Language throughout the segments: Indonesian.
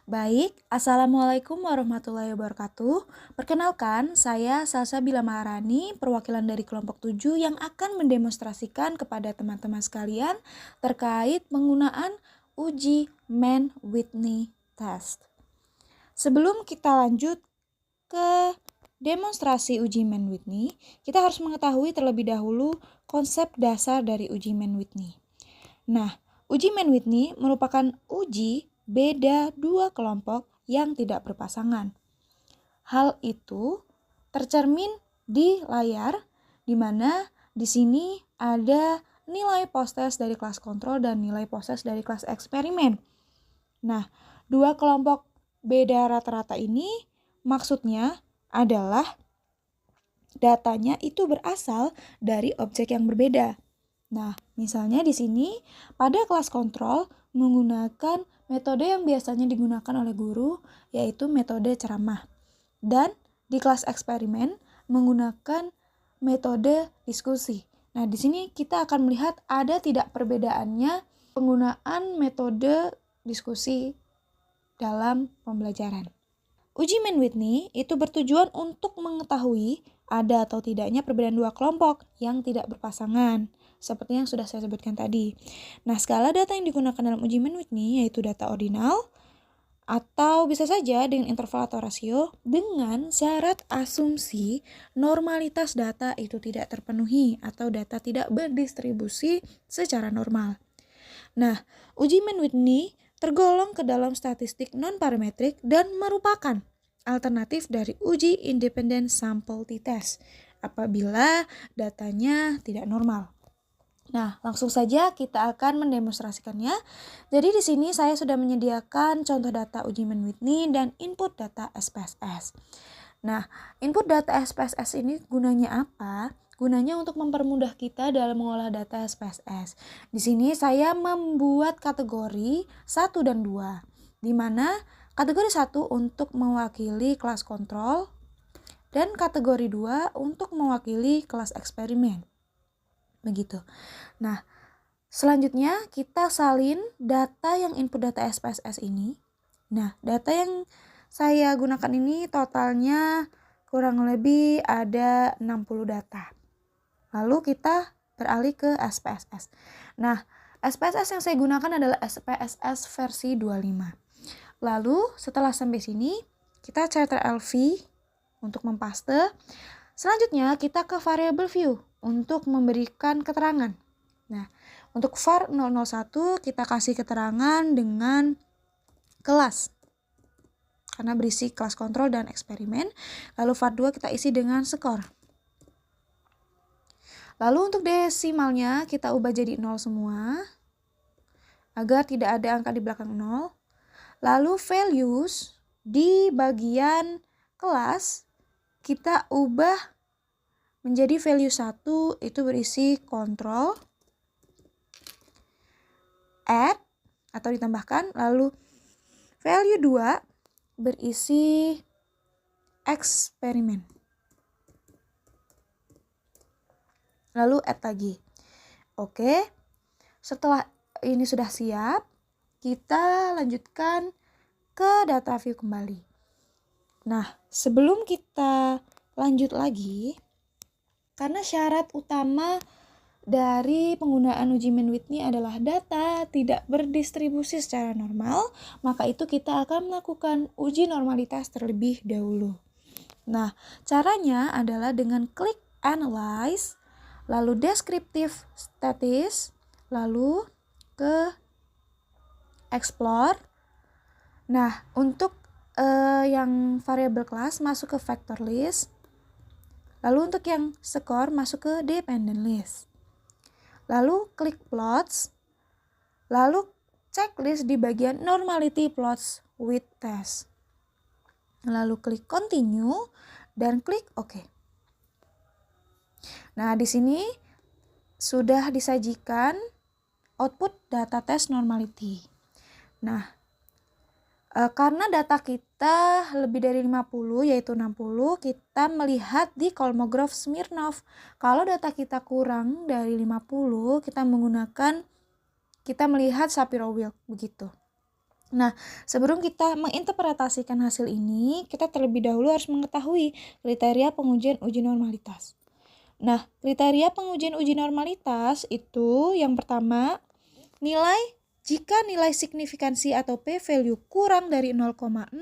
Baik, Assalamualaikum warahmatullahi wabarakatuh. Perkenalkan, saya Salsabila Maharani, perwakilan dari kelompok 7 yang akan mendemonstrasikan kepada teman-teman sekalian terkait penggunaan uji Mann-Whitney test. Sebelum kita lanjut ke demonstrasi uji Mann-Whitney, kita harus mengetahui terlebih dahulu konsep dasar dari uji Mann-Whitney. Nah, uji Mann-Whitney merupakan uji beda dua kelompok yang tidak berpasangan. Hal itu tercermin di layar, di mana di sini ada nilai post-test dari kelas kontrol dan nilai post-test dari kelas eksperimen. Nah, dua kelompok beda rata-rata ini maksudnya adalah datanya itu berasal dari objek yang berbeda. Nah, misalnya di sini pada kelas kontrol menggunakan metode yang biasanya digunakan oleh guru, yaitu metode ceramah. Dan di kelas eksperimen menggunakan metode diskusi. Nah, di sini kita akan melihat ada tidak perbedaannya penggunaan metode diskusi dalam pembelajaran. Uji Mann-Whitney itu bertujuan untuk mengetahui ada atau tidaknya perbedaan dua kelompok yang tidak berpasangan, seperti yang sudah saya sebutkan tadi. Nah, skala data yang digunakan dalam uji Mann-Whitney yaitu data ordinal, atau bisa saja dengan interval atau rasio, dengan syarat asumsi normalitas data itu tidak terpenuhi atau data tidak berdistribusi secara normal. Nah, uji Mann-Whitney tergolong ke dalam statistik non-parametrik dan merupakan alternatif dari uji independent sample t-test apabila datanya tidak normal. Nah, langsung saja kita akan mendemonstrasikannya. Jadi di sini saya sudah menyediakan contoh data uji Mann-Whitney dan input data SPSS. Nah, input data SPSS ini gunanya apa? Gunanya untuk mempermudah kita dalam mengolah data SPSS. Di sini saya membuat kategori 1 dan 2, di mana kategori 1 untuk mewakili kelas kontrol dan kategori 2 untuk mewakili kelas eksperimen. Begitu. Nah, selanjutnya kita salin data yang input data SPSS ini. Nah, data yang saya gunakan ini totalnya kurang lebih ada 60 data. Lalu kita beralih ke SPSS. Nah, SPSS yang saya gunakan adalah SPSS versi 25. Lalu setelah sampai sini, kita Ctrl+V untuk mempaste. Selanjutnya kita ke variable view untuk memberikan keterangan. Nah, untuk var 001 kita kasih keterangan dengan kelas, karena berisi kelas kontrol dan eksperimen. Lalu var 2 kita isi dengan skor. Lalu untuk desimalnya kita ubah jadi 0 semua, agar tidak ada angka di belakang 0. Lalu values di bagian kelas kita ubah menjadi value 1 itu berisi kontrol, add atau ditambahkan, lalu value 2 berisi eksperimen. Lalu add lagi. Oke, setelah ini sudah siap, kita lanjutkan ke data view kembali. Nah, sebelum kita lanjut lagi, karena syarat utama dari penggunaan uji Mann-Whitney adalah data tidak berdistribusi secara normal, maka itu kita akan melakukan uji normalitas terlebih dahulu. Nah, caranya adalah dengan klik Analyze, lalu Descriptive Statis, lalu ke Explore. Nah, untuk yang variable class masuk ke vector list, lalu untuk yang score masuk ke dependent list. Lalu klik plots, lalu checklist di bagian normality plots with test. Lalu klik continue dan klik OK. Nah, di sini sudah disajikan output data test normality. Nah, karena data kita lebih dari 50 yaitu 60, kita melihat di Kolmogorov Smirnov. Kalau data kita kurang dari 50, kita melihat Shapiro-Wilk begitu. Nah, sebelum kita menginterpretasikan hasil ini, kita terlebih dahulu harus mengetahui kriteria pengujian uji normalitas. Nah, kriteria pengujian uji normalitas itu yang pertama, jika nilai signifikansi atau p-value kurang dari 0,05,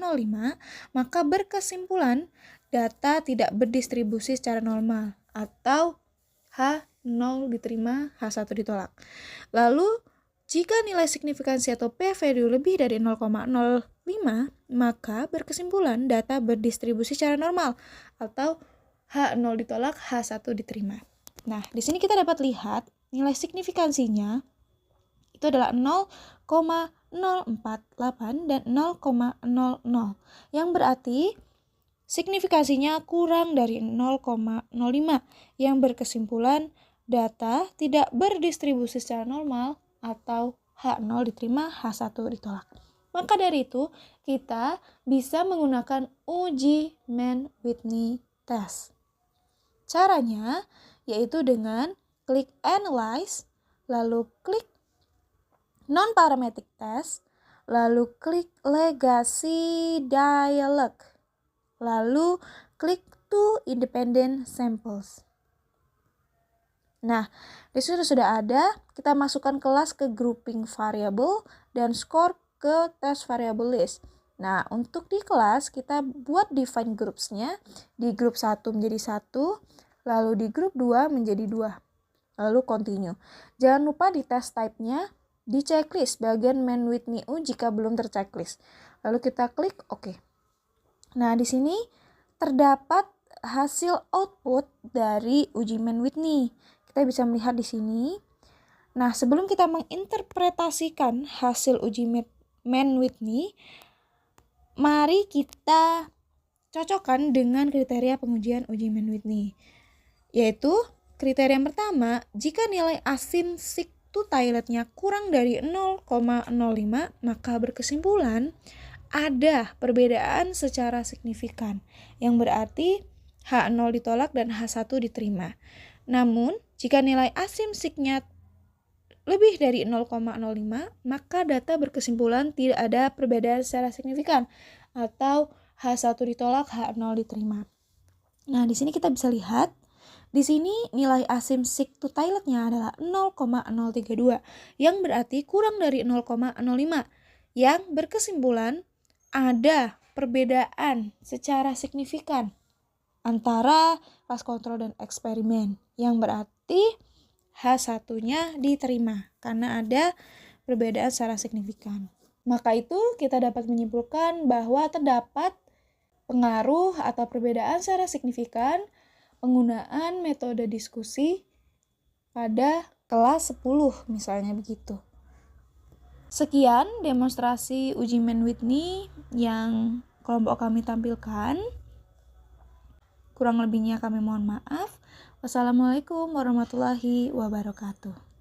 maka berkesimpulan data tidak berdistribusi secara normal atau H0 diterima, H1 ditolak. Lalu, jika nilai signifikansi atau p-value lebih dari 0,05, maka berkesimpulan data berdistribusi secara normal atau H0 ditolak, H1 diterima. Nah, di sini kita dapat lihat nilai signifikansinya itu adalah 0,048 dan 0,00, yang berarti signifikansinya kurang dari 0,05, yang berkesimpulan data tidak berdistribusi secara normal atau H0 diterima, H1 ditolak. Maka dari itu, kita bisa menggunakan uji Mann-Whitney test. Caranya yaitu dengan klik Analyze, lalu klik Non-Parametric Test, lalu klik Legacy Dialog, lalu klik Two Independent Samples. Nah, disitu sudah ada, kita masukkan kelas ke grouping variable dan score ke test variable list. Nah, untuk di kelas kita buat define groups-nya, di group 1 menjadi 1, lalu di group 2 menjadi 2, lalu continue. Jangan lupa di test type-nya, di checklist bagian Mann-Whitney U jika belum terchecklist. Lalu kita klik OK. Nah, di sini terdapat hasil output dari uji Mann-Whitney. Kita bisa melihat di sini. Nah, sebelum kita menginterpretasikan hasil uji Mann-Whitney, mari kita cocokkan dengan kriteria pengujian uji Mann-Whitney. Yaitu, kriteria yang pertama, jika nilai asin sick to toiletnya kurang dari 0,05, maka berkesimpulan ada perbedaan secara signifikan, yang berarti H0 ditolak dan H1 diterima. Namun, jika nilai asymptosiknya lebih dari 0,05, maka data berkesimpulan tidak ada perbedaan secara signifikan atau H1 ditolak, H0 diterima. Nah, di sini kita bisa lihat, di sini nilai asymptotic to toiletnya adalah 0,032, yang berarti kurang dari 0,05, yang berkesimpulan ada perbedaan secara signifikan antara kelas kontrol dan eksperimen, yang berarti H1-nya diterima karena ada perbedaan secara signifikan. Maka itu kita dapat menyimpulkan bahwa terdapat pengaruh atau perbedaan secara signifikan penggunaan metode diskusi pada kelas 10 misalnya begitu. Sekian demonstrasi uji Mann-Whitney yang kelompok kami tampilkan. Kurang lebihnya kami mohon maaf. Wassalamualaikum warahmatullahi wabarakatuh.